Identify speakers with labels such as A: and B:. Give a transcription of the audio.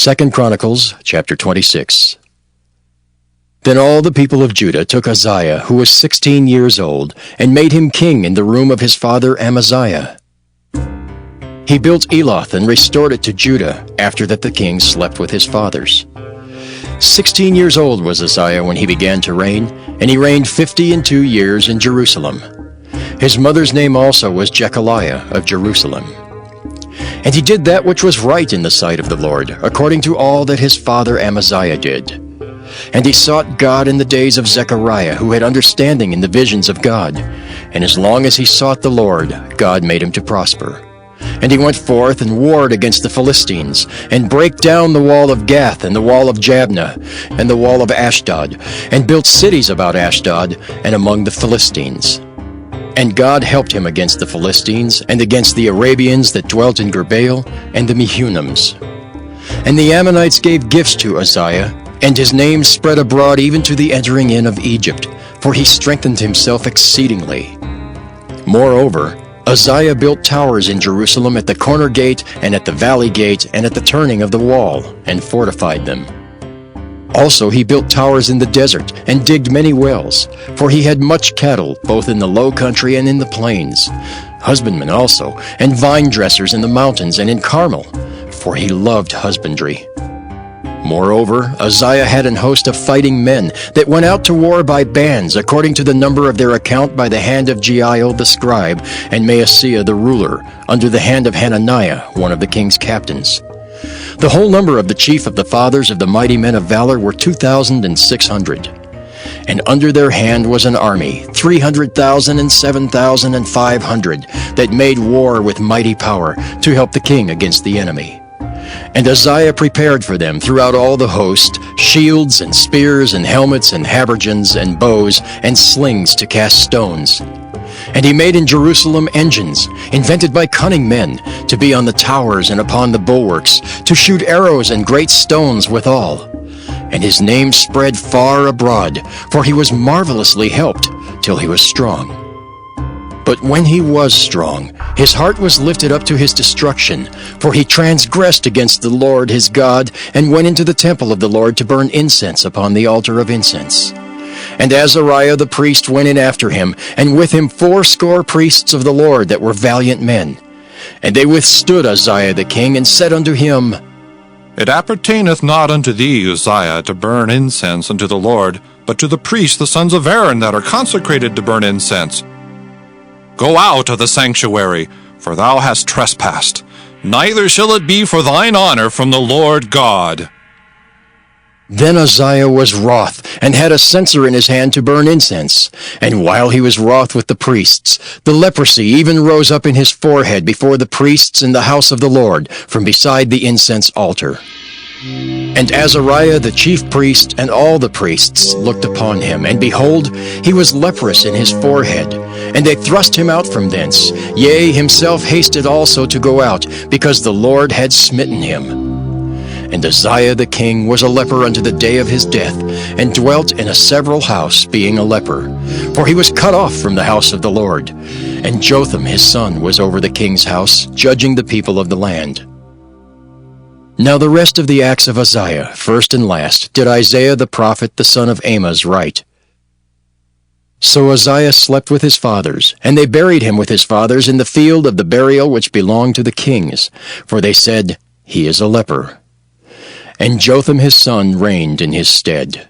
A: 2 Chronicles chapter 26. Then all the people of Judah took Uzziah, who was 16 years old, and made him king in the room of his father Amaziah. He built Eloth and restored it to Judah, after that the king slept with his fathers. 16 years old was Uzziah when he began to reign, and he reigned 52 years in Jerusalem. His mother's name also was Jecoliah of Jerusalem. And he did that which was right in the sight of the Lord, according to all that his father Amaziah did. And he sought God in the days of Zechariah, who had understanding in the visions of God. And as long as he sought the Lord, God made him to prosper. And he went forth and warred against the Philistines, and brake down the wall of Gath, and the wall of Jabneh, and the wall of Ashdod, and built cities about Ashdod, and among the Philistines. And God helped him against the Philistines, and against the Arabians that dwelt in Gerbaal, and the Meunites. And the Ammonites gave gifts to Uzziah, and his name spread abroad even to the entering in of Egypt, for he strengthened himself exceedingly. Moreover, Uzziah built towers in Jerusalem at the corner gate, and at the valley gate, and at the turning of the wall, and fortified them. Also he built towers in the desert, and digged many wells, for he had much cattle, both in the low country and in the plains, husbandmen also, and vine dressers in the mountains and in Carmel, for he loved husbandry. Moreover, Uzziah had an host of fighting men that went out to war by bands, according to the number of their account by the hand of Jeiel the scribe, and Maaseiah the ruler, under the hand of Hananiah, one of the king's captains. The whole number of the chief of the fathers of the mighty men of valor were 2,600. And under their hand was an army, 300,000 and 7,500, that made war with mighty power to help the king against the enemy. And Uzziah prepared for them throughout all the host shields and spears and helmets and habergeons and bows and slings to cast stones. And he made in Jerusalem engines, invented by cunning men, to be on the towers and upon the bulwarks, to shoot arrows and great stones withal. And his name spread far abroad, for he was marvelously helped, till he was strong. But when he was strong, his heart was lifted up to his destruction, for he transgressed against the Lord his God, and went into the temple of the Lord to burn incense upon the altar of incense. And Azariah the priest went in after him, and with him 80 priests of the Lord that were valiant men. And they withstood Uzziah the king, and said unto him,
B: It appertaineth not unto thee, Uzziah, to burn incense unto the Lord, but to the priests the sons of Aaron that are consecrated to burn incense. Go out of the sanctuary, for thou hast trespassed. Neither shall it be for thine honor from the Lord God.
A: Then Uzziah was wroth, and had a censer in his hand to burn incense. And while he was wroth with the priests, the leprosy even rose up in his forehead before the priests in the house of the Lord, from beside the incense altar. And Azariah the chief priest and all the priests looked upon him, and behold, he was leprous in his forehead. And they thrust him out from thence. Yea, himself hasted also to go out, because the Lord had smitten him. And Uzziah the king was a leper unto the day of his death, and dwelt in a several house, being a leper. For he was cut off from the house of the Lord. And Jotham his son was over the king's house, judging the people of the land. Now the rest of the acts of Uzziah, first and last, did Isaiah the prophet the son of Amoz write. So Uzziah slept with his fathers, and they buried him with his fathers in the field of the burial which belonged to the kings, for they said, He is a leper. And Jotham his son reigned in his stead.